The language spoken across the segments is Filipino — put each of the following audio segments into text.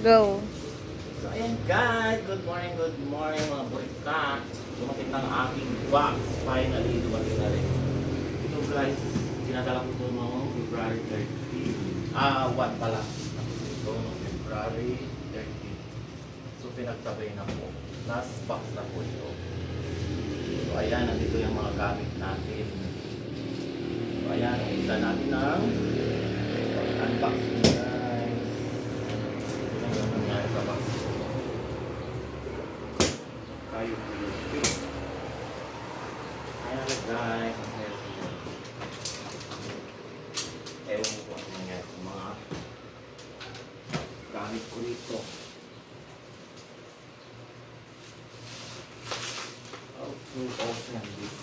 Go. So ayan guys, good morning mga burika. Dumating ng aking box. Finally, dumating na rin. Ito guys, sinadala ko ito noong February 30. 1 pala. Ito noong February 30. So pinagtabay na po. Last box na po ito. So ayan, nandito yung mga gamit natin. So ayan, isa natin ng unboxing guys. Ito yung nangyari sa box. Kayo ayan guys, ang saya siya. Ewan ko ano nangyari sa mga gamit ko dito. How to open this?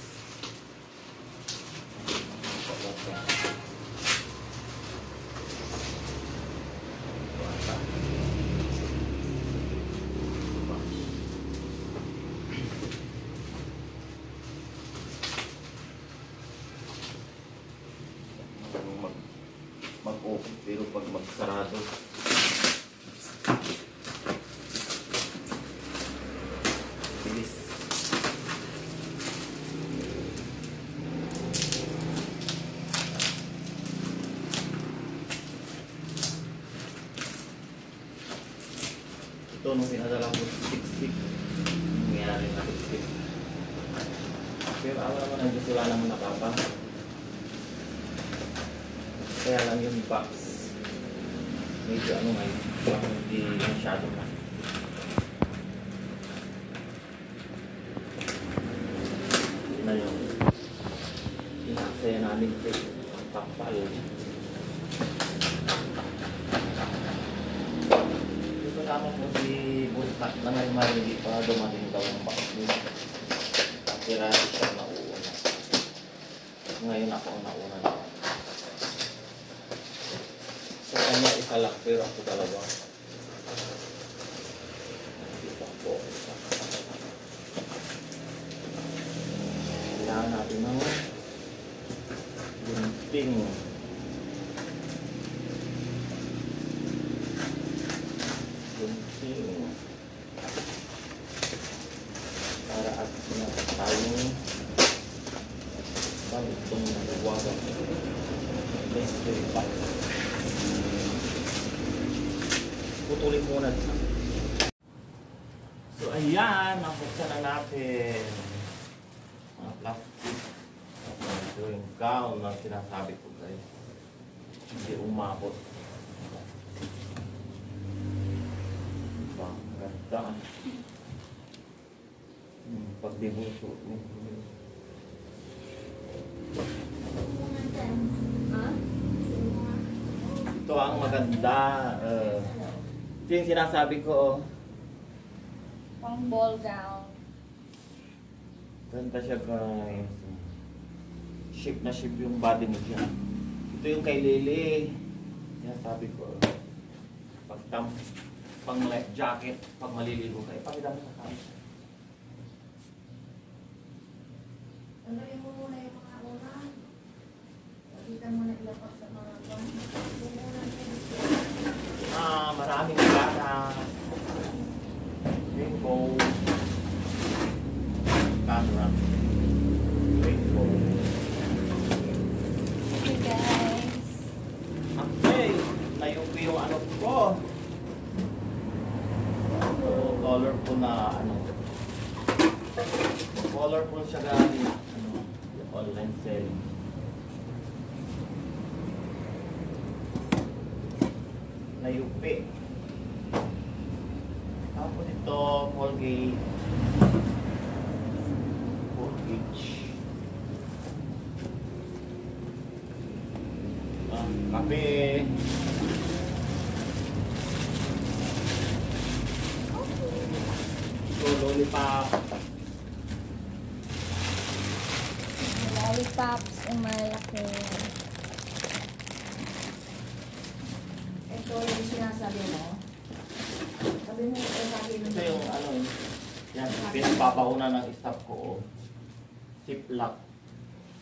Mag-open pero pag magsarado bilis. Ito nung pinadala ko siksik nangyari na siksik pero alam naman ang gusto lang naman nakapa. Kaya lang yung box medyo ano ngayon, parang hindi masyado na. Hindi na yung inaksaya namin ito, ang kapal. Dito naman po si Buntak na ngayon hindi pa dumating daw ang box nila. Kira siya nauuna. Ngayon ako ang nauna na. So, kanya isa lang, pero ako talaga. Dito po. Kailangan natin ng gunting. Gunting. Para at tayong itong nagawagan. Mystery box. Putulin muna. So ayan, nabuksan na natin mga plastic. Ito yung gown na sinasabi ko guys, hindi umabot. Diba? Ganda. Pag di mo suot mo. Ito ang maganda. Ito yung sinasabi ko. Pang ball gown. Ganda siya guys. Shape na shape yung body mo siya. Ito yung kay Lily. Sinasabi ko. Pang life jacket. Pag maliligo kayo. Pakita mo sa camera. Tanggalin mo muna yung mga ulan. Pakita mo na ilapas sa mga ulan. Maraming ganas. Rainbow. Camera. Rainbow. Okay guys. Okay. Nayupi yung ano ko. So, colorful na ano. Colorful siya gamit. Ano, online selling. Nayupi. Tapos ito, Colgate. Kape. So, lollipop. Lollipops ang malaki. Ito yung sinasabi mo. Sabi mo, sabi mo. Ito yung ano, yan, pinapapauna ng staff ko. Ziplock.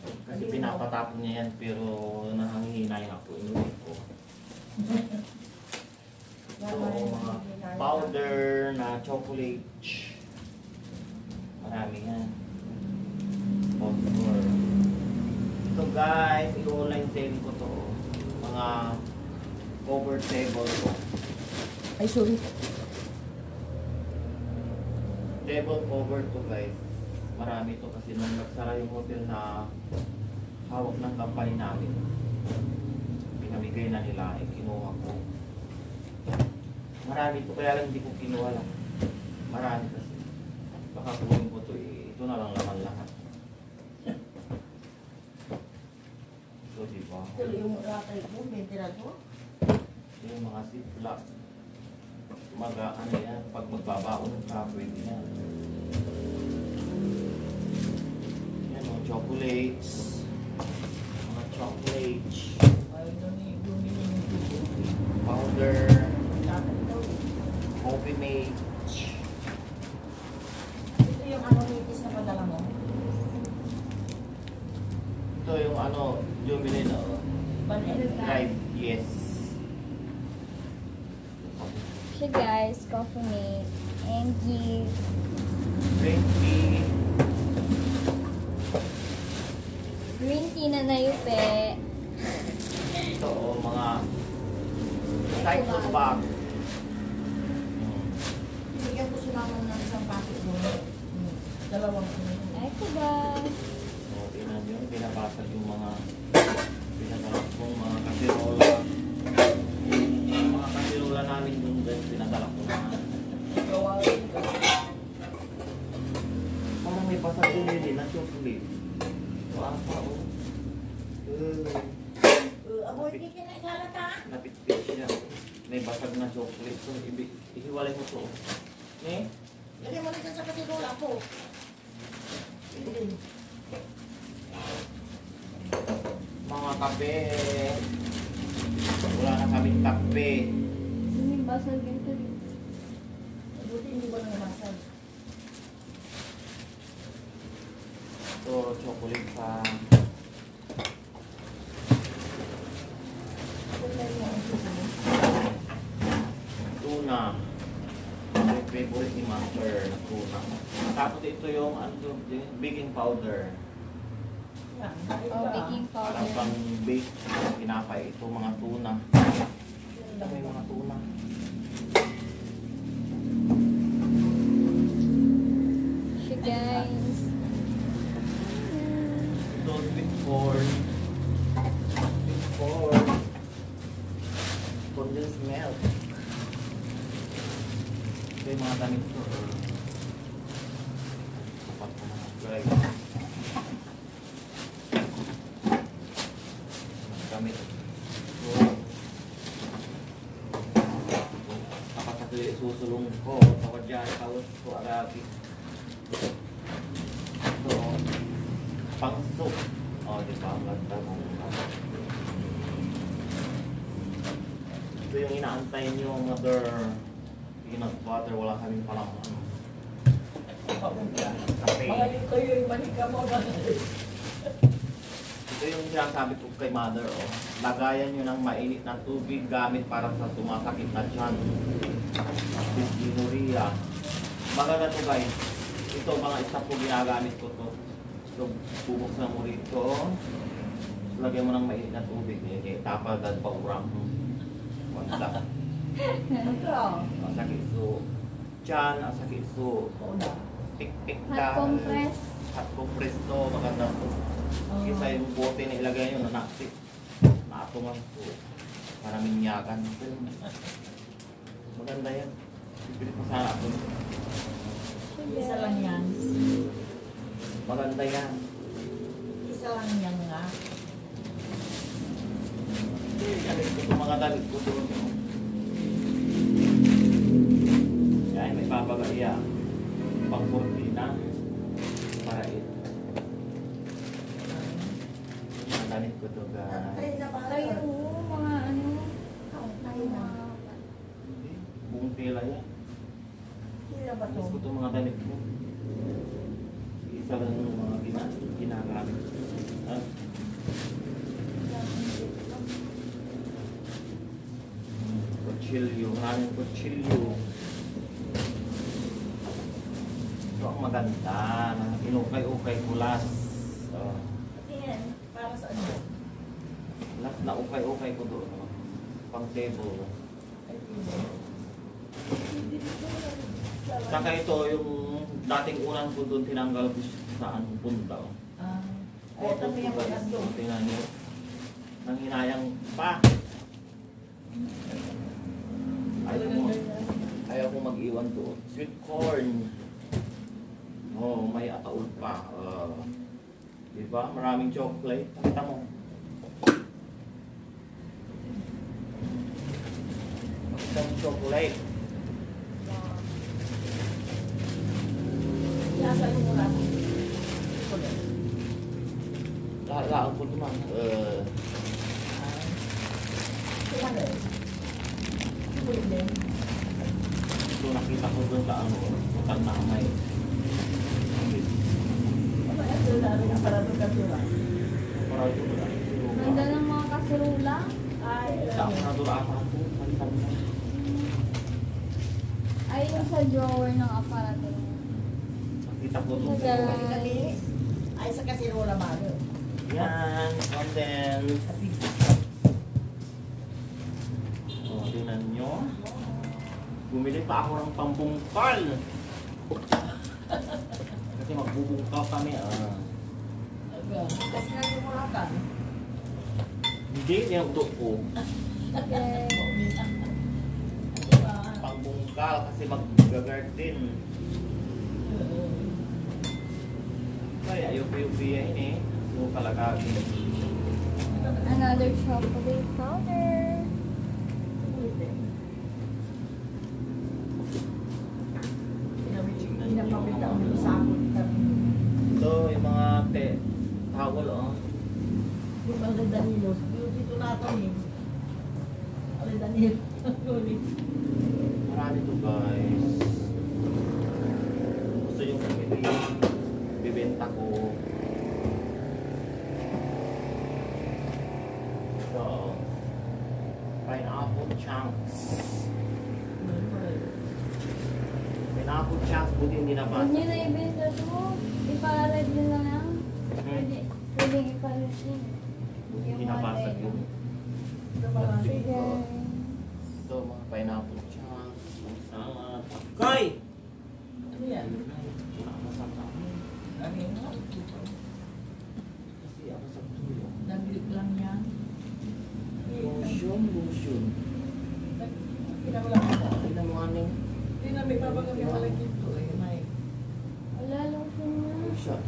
Kasi pinapatapon niya yan pero nanghihinay ako, inuwi ko. Ito, mga powder na chocolate. Marami yan. Sponsor. Ito guys, i-online sale ko to. Mga cover table ko. Ay, sorry. Table cover to guys. Marami to kasi nung nagsara yung hotel na hawak ng company namin. Pinamigay na nila, kinuha ko. Marami to, kaya lang hindi ko kinuha lang. Marami kasi. Baka kunin ko to, ito na lang laman lahat. So, di ba? Ito yung ratay mo, ventilador. Yung mga ziplock. Ano yan, pag magbabaon ka, pwede yan. Yan o, chocolates. Mga chocolates. Ay, bumili yung tubo. Powder. Tatay daw. Coffee mate. Ito yung ano nitis na padala mo. Ito yung ano, yung binili na Vanilla. live, yes. Siya guys, coffee mate. And give. Green tea. Green tea na nayupe. Ito o, mga cycle bag. Bigyan ko si mama ng isang packet mo. Dalawang Ay ko ba? So, tingnan nyo, binabasag yung mga pinadala kong mga kasirola. Yung mga kasirola namin dun guys, pinadala ko na. Parang may basag din yun na chocolate. Wala pa o. Aboy, hindi kinaisalata. Napitpit siya. May basag na chocolate. So, ihiwalay mo to. Eh? Lagyan mo na dyan sa katirola ko. Mga kape. Wala na kaming kape. Yung basal ganito dito. Buti hindi ba nang masal? Ito, chocolate pa. Tuna. Yung favorite ni Master na tuna. Tapos ito yung baking powder. Oh, baking Parang powder. pang bake na tinapay. Ito mga tuna. Ito may mga tuna. Siya guys. Ito sweet corn. Sweet corn. Condensed milk. Ito yung mga damit ko. Kapag ko mga guys. Gamit. So, kapag ito isusulong ko, tawad dyan, tawad ko agad. Ito, pang soup. O, di ba? Ang ganda mong ito yung inaantay niyo, mother. Peanut butter, wala kaming palang ano. Kape. Kayo yung manika mo ba? Ito yung sinasabi ko kay mother, oh. Lagayan nyo ng mainit na tubig gamit para sa sumasakit na tiyan. Dysmenorrhea. Maganda to guys. Ito mga isa po ginagamit ko to. So, bubuksan mo rito. So, lagyan mo ng mainit na tubig. Tapal dad pa urang. Wala. Masakit so. Tiyan, masakit so. Tik-tik Hot compress. Hot compress to. Maganda to. Kisa yung bote na ilagay nyo na naksik. Naatungan ko. Para minyakan. Maganda yan. Pipilit mo sana ako. Isa lang yan. Maganda yan. Isa lang yan nga. Galit ko itong mga dalit ko doon. Yan, may papagaya. Pang-cortina. Para ito. Mga dalit ko ito guys. Kayo, mga ano. na. Hindi. Buong tela yan. Kila ba Tapos ko to? itong mga damit ko. Isa lang yung mga ginagamit. Ah, coach. kutsilyo. Maraming kutsilyo. Ito ang maganda. Inukay-ukay ko last. Tingin, para sa ano? Last na ukay-ukay ko doon. Pang table. Saka ito yung dating unang ko doon tinanggal ko saan punta. Ay, ito yung maganda. Tingnan nyo. Nanghinayang pa. Ayaw ko mag-iwan doon. Sweet corn. Oh, may ataul pa. Diba? Maraming chocolate. Pakita mo. Isang chocolate. Nasa yung mura. Lalaan ko naman. Ito nakita ko doon sa ano. Mutan na may. Para doon Ganda ng mga kaserula. Sa ako na doon ako. Palitan mo. Ay, yung sa drawer ng aparato. Nakita ko doon. Sa garage. Ay, sa kasirola bago. Yan. Condense. O, tingnan nyo. Bumili pa ako ng pambungkal. Kasi magbubungkaw kami. Kasi nga yung mura ka. Hindi, yung utok ko. Yes. Pangbungkal kasi mag-garden. Kaya yung biyahin eh. So kalagagin. Another chocolate powder. Pinapakita ang sakot kami. Ito yung mga towel oh. Yung mga Danilo. Yung dito natin eh. Ang Danilo. Marami to guys. Gusto yung bumili. Bibenta ko. So, pineapple chunks. Pineapple chunks, buti hindi Huwag nabasa. nyo na ibenta ito. Ipa-red nyo na lang. Pwede ipa-red yun. Buti hindi nabasa yung Sige. ito, mga pineapple chunks. Salad. Koy! Ano yan? Masarap na. Ano yan? Kasi ako sa tuyo. Naglit lang yan. Lotion. Pinakulang ako. Tignan mo aning. Hindi na may babagang yung malagit ko eh. May. Wala lang siya na. Lotion.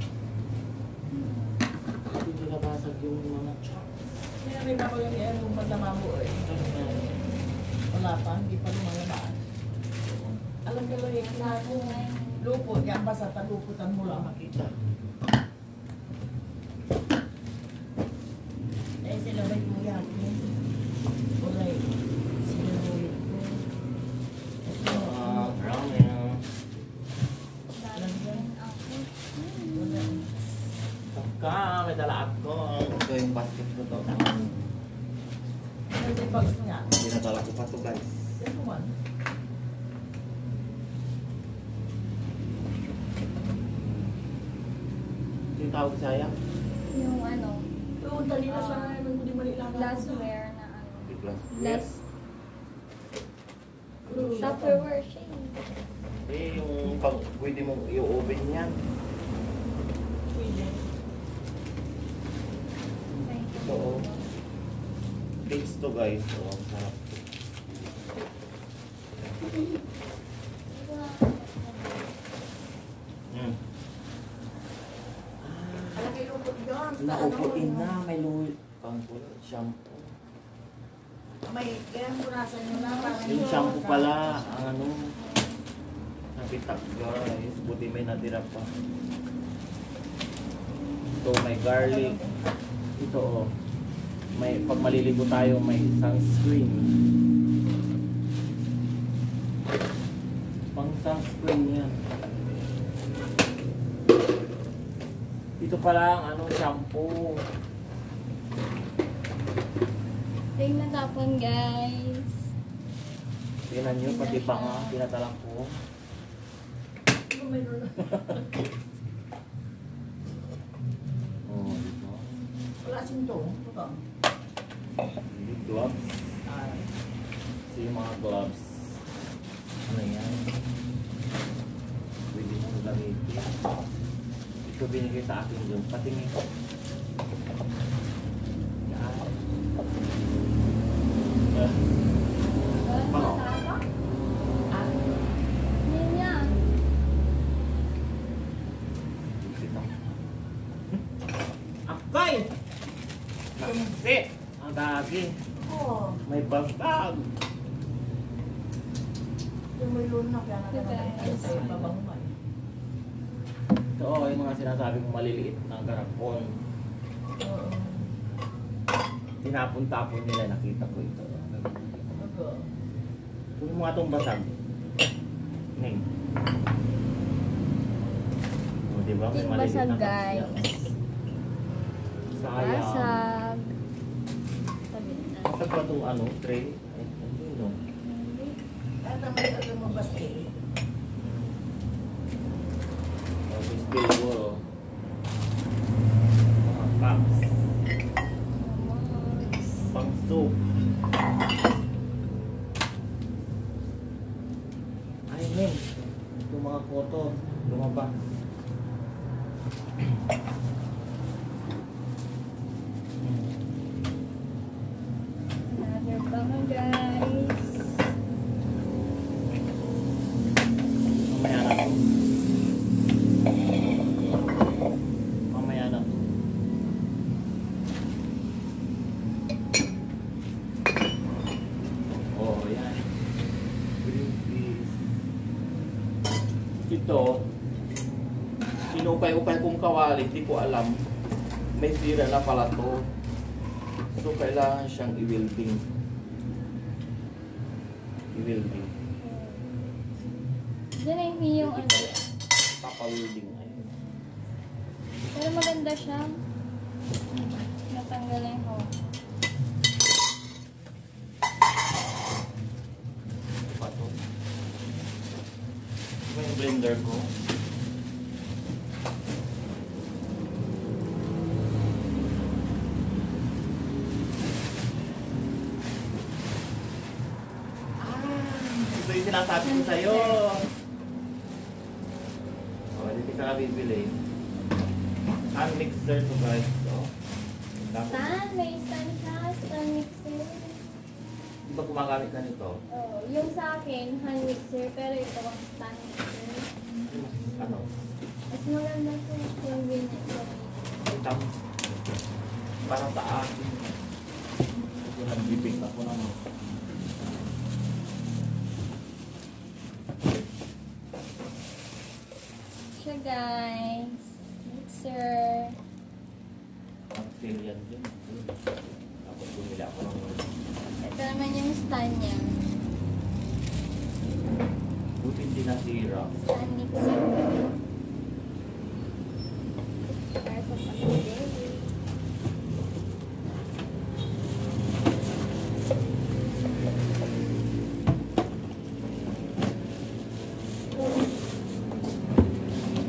Hindi nabasag yung mga chunks. Hindi na may babagang yung madama mo eh. Wala pa, hindi pa lumalabas. Alam ko lang yung Ako ngayon. lupot, yan basta taluputan mo lang makita. Eh sila ba yung yan? Wala eh. Sila mo yun. Ramen. Lalagyan ako. Wala. Saka, may dala ako. Ito yung basket ko to. Ano yung bags niya? Dinadala ko pa to guys. Ito man. Yung tawag saya? Yung ano, Yung talina sa hindi mali lang. glassware na ano. Glass. Glass. Tupperware siya eh. Eh, yung pag pwede mong i-oven yan. Pwede. Ito oh. Plates to guys. Oh, ang sarap. Hmm. Alam kayo lupot yun. Naupuin na. May luwi. Pangkulo. Shampoo. May kaya punasan nyo na. parang- Yung shampoo pala. Ang ano. Napitak guys. Buti may natira pa. Ito may garlic. Ito oh. May pag maliligo tayo may sunscreen. Pang sunscreen yan. Ito pala ang ano shampoo. Tingnan tapon guys. Tingnan nyo, pati pa nga, tinatalak ko. Ano mayroon na? Oh, diba? Wala sinto. Ito. Hindi, gloves. Ah, Kasi yung mga gloves. Ano yan? Pwede mo gamitin. Ito binigay sa akin doon. Patingin ko. Yan. Pang- ah, Yun yan. Akay! Kasi! Ang dagi. oo. May bastag. Yung mayroon na kaya Diba? natin sa'yo pabango man. Ito oh, yung mga sinasabi kong maliliit na garapon. Oo. Tinapon-tapon nila, nakita ko ito. Ako. Kung mga itong basag. Ning. O, diba? May Yung maliliit basag, na guys. Sayang. Basag. Sabi na. Basag ba itong ano, tray? Ay, ano yun, no? At may alam mo baste. Tapos siguro. Mga cups. Pang soup. Ay, men. Itong mga koto. Lumabas. Another bango, guys. Mamaya na to. Mamaya na to. Oh, yan. Green peas. Ito, sinukay-ukay kong kawali, di ko alam. May sira na pala to. So, kailangan siyang i-welding. I-welding. Diyan na yung ano. Papa-welding. Ayun. Pero maganda siya. Natanggal na yung hawak. Ito pa to. Ito yung blender ko. Ito yung sinasabi ko sa'yo. O, dito ka na bibili. Hand mixer to guys. So, Stan, may stand siya. Stand mixer. di ba gumagamit ka nito? Oh, yung sa akin, hand mixer. Pero ito ang stand mixer. Ano? Mas maganda siya yung ganyan. Itang para sa akin. Ito nagbibig ako naman. Siya, guys. Mixer. Ang feel yan din. Tapos bumili ako ng Ito naman yung stand niya. buti hindi nasira. Stand mixer. Para sa pag-deli.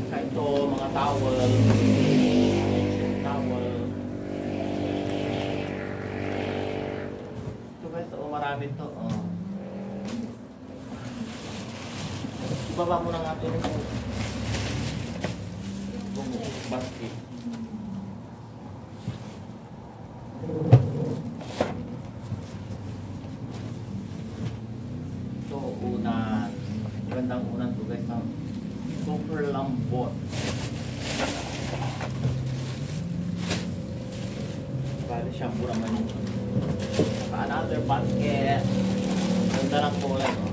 Saka ito, mga towel. Towel. Ito guys, oh, marami to. Oh. Ibaba mo na nga ito yung basket. Ito, unan. Magandang unan to guys. Ang super lambot. Bali, shampoo naman yun. Saka another basket. Ganda ng kulay, no?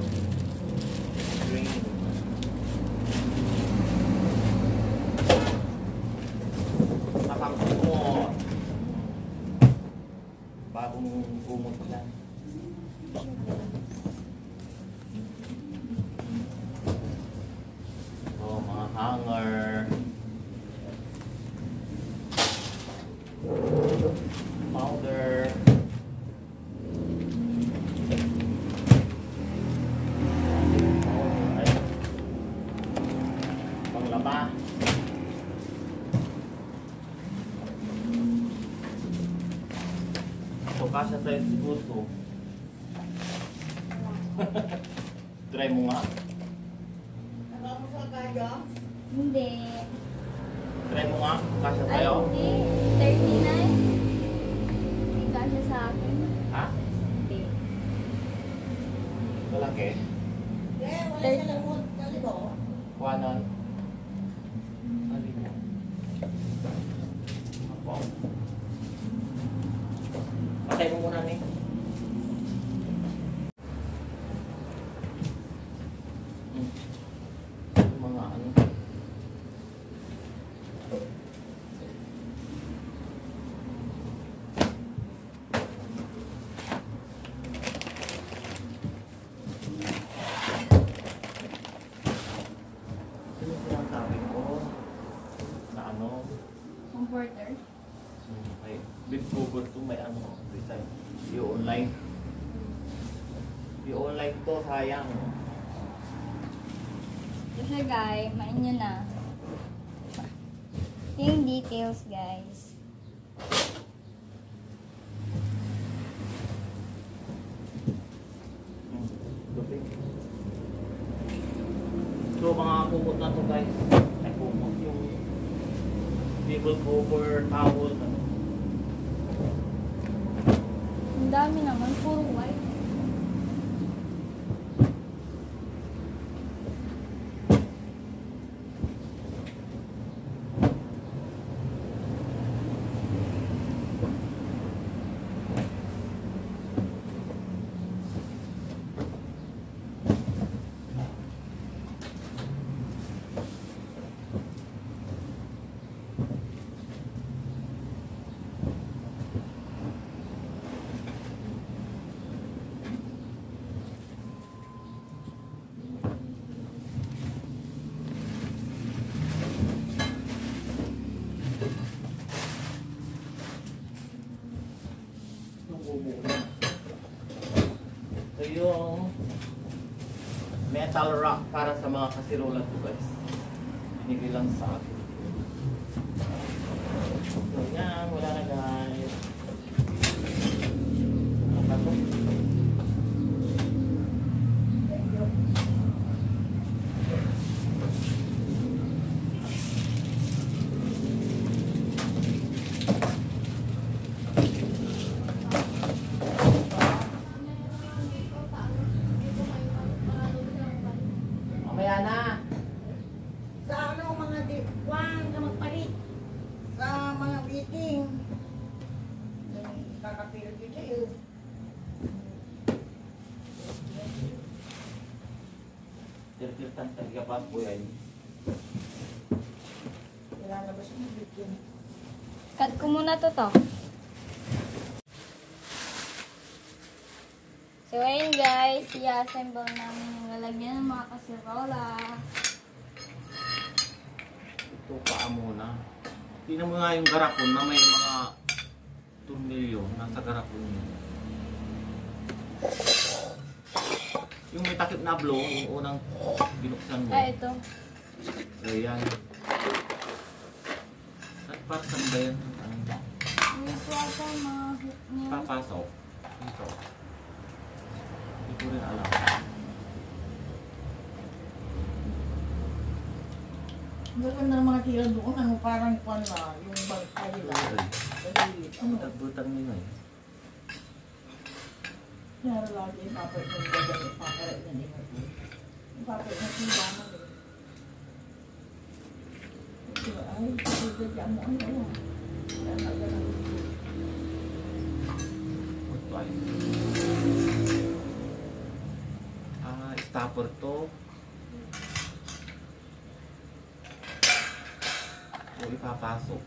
Green. Saka kumot. Bagong kumot yan. Oh, mga hanger. Powder. size ko to. Try mo nga. Nakapos sa kaya? Hindi. Try mo nga. Kasya Ay, sa'yo. hindi. 39. Hindi kasya sa akin. Ha? Hindi. Malaki. Eh, wala sa lamot. Sa libo. Kuhanan. Sali mo. Ako. Patay mo muna ni. Mga ano. Ano sinasabi ko? Na ano? Comforter. May big cover to, may ano, design. I-online. I-online to, sayang. Kasi guys, main nyo na. Ito yung details guys. So mga kumot na to guys. Ay kumot yung table cover, towel. Ano. Ang dami naman, puro white. So yung metal rack para sa mga kasirola to guys. Binigay lang sa akin. So yan, wala na guys. Ano pa to? Mamaya na. Sa ano mga dikwan na magpalit. Sa mga meeting. Kakapilit yun sa'yo. Tir-tir-tan tagigapas po yan. Ilalabas mo meeting. Cut ko muna to. So ayun guys, i-assemble namin yung lalagyan ng mga kasirola. Ito paa muna. Tingnan mo nga yung garapon na may mga tornilyo nasa garapon niya. Yung may takip na blow, yung unang binuksan mo. Ito. Ayan. At para saan ba yan? Ito ata mga hook niya. Papasok. Ito. Hindi ko rin alam. Gaganda ng mga tira doon. Ano parang kwan na. Yung bagay nila. Ano? Butang nila eh. Kaya lagi yung papay ng bagay. Papay na nila. Yung papay na timbangan eh. Ito ay, pagdadya mo ano. Kaya nagana. Ito ay. Stopper to. O ipapasok.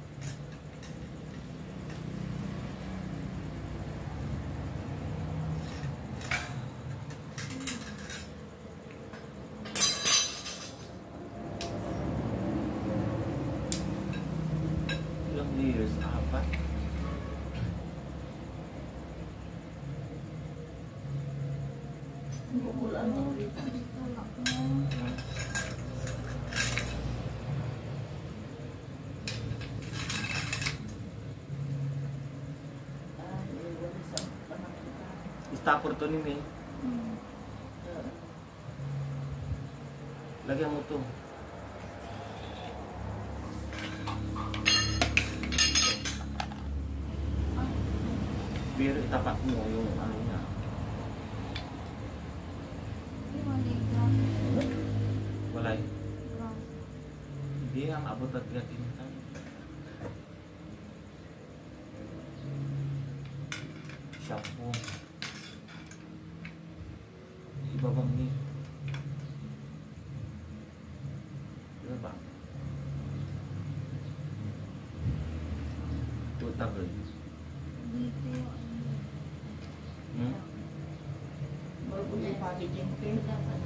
Ilang layers? Apat? Bukulan mo dito. stopper to ni Hmm. Lagyan mo to. Pero itapat mo yung ano niya. Yung mali glass. Wala eh. Glass. Hindi ang abot at gatintan. Shampoo. Ibabang ni. Diba ba? Tutagol. Dito yung ano. Hmm? Bago yung packaging tape. Dapat.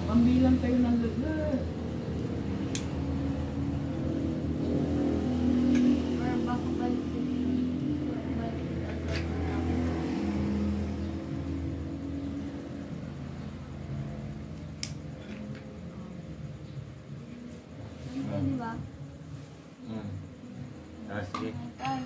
Pambilang kayo ng lugar. Or baka balik din. Balik agad na lang. Ganito, di ba? Hmm. Ah, sige. Ay,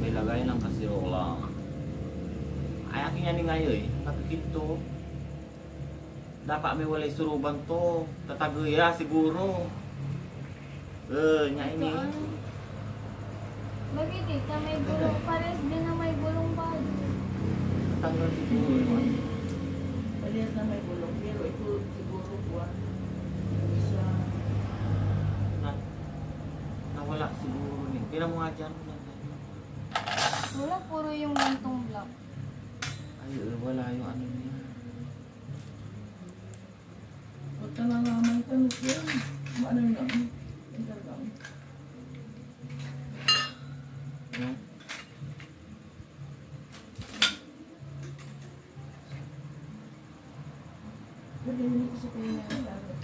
May lagay lang kasi lang. Ay, akin yan ngayon eh. Kapikit to. Dapat may walay suruban to. Tatagaya siguro. Nya ito ini. ano? Bakit ito may gulong? Pares din na may gulong pa. Tatanggal siguro. Parehas na may bulong. Pero ito siguro buwan. Yung isa. Na, nawala siguro niya. Kailan mo nga dyan. Wala, puro yung gantong black. Ay, wala yung ano niya. Huwag ka na naman tanong yan. Ano yun lang? Yung talagang. Hmm? Pwede hindi ko sa kanya yung dagat.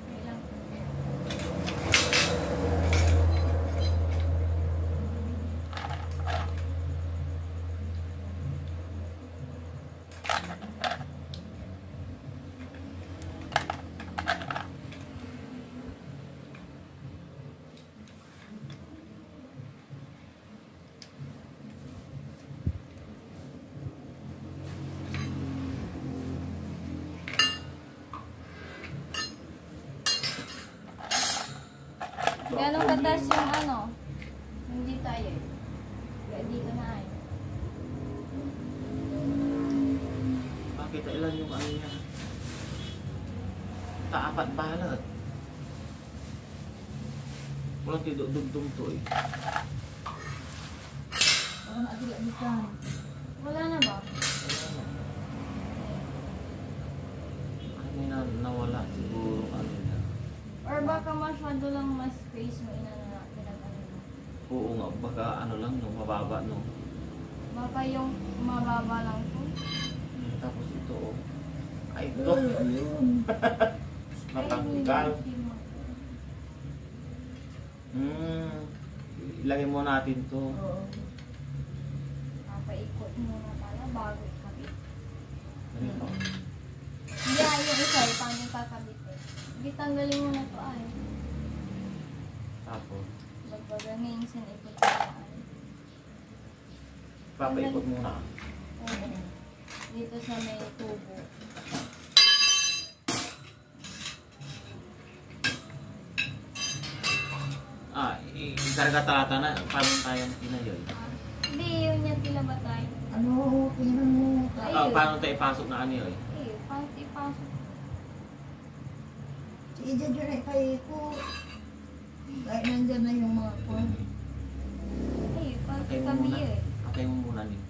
Okay lang. Gano'ng katas yung ano? Hindi tayo eh. Kaya dito na ay. Bakit ilan yung ano niya? Taapat balat. Walang tidugtong to eh. Parang naadila dito. Wala na ba? Ay, may nawala siguro ano niya. Or baka masyado lang mas space mo inano na pinag-ano mo. Oo nga, baka ano lang no, mababa no. Baka yung mababa lang po. Tapos ito oh. Ay, ito. Ayun. Natanggal. Ilagay mo natin to. Oo. Papaikot muna pala bago ikabit. Ganito. Yeah, yung isa, paano yung kakabit eh. Tanggalin mo na to ay. Tapos, Bagbagang sin ikot na ay. papaikot muna. Oo. Dito sa may tubo. Ah, ikargatata na. Paano tayo pinayoy? Hindi, yun yung tilabatay. Ano, tingnan mo. Ah, paano tayo ipasok na ano yun? Eh, paano ipasok? Sige, dyan yun ay paiko. Kahit nandyan na yung mga kwan. Eh, paano Patay mo ikabi muna. eh. Patay mo muna din.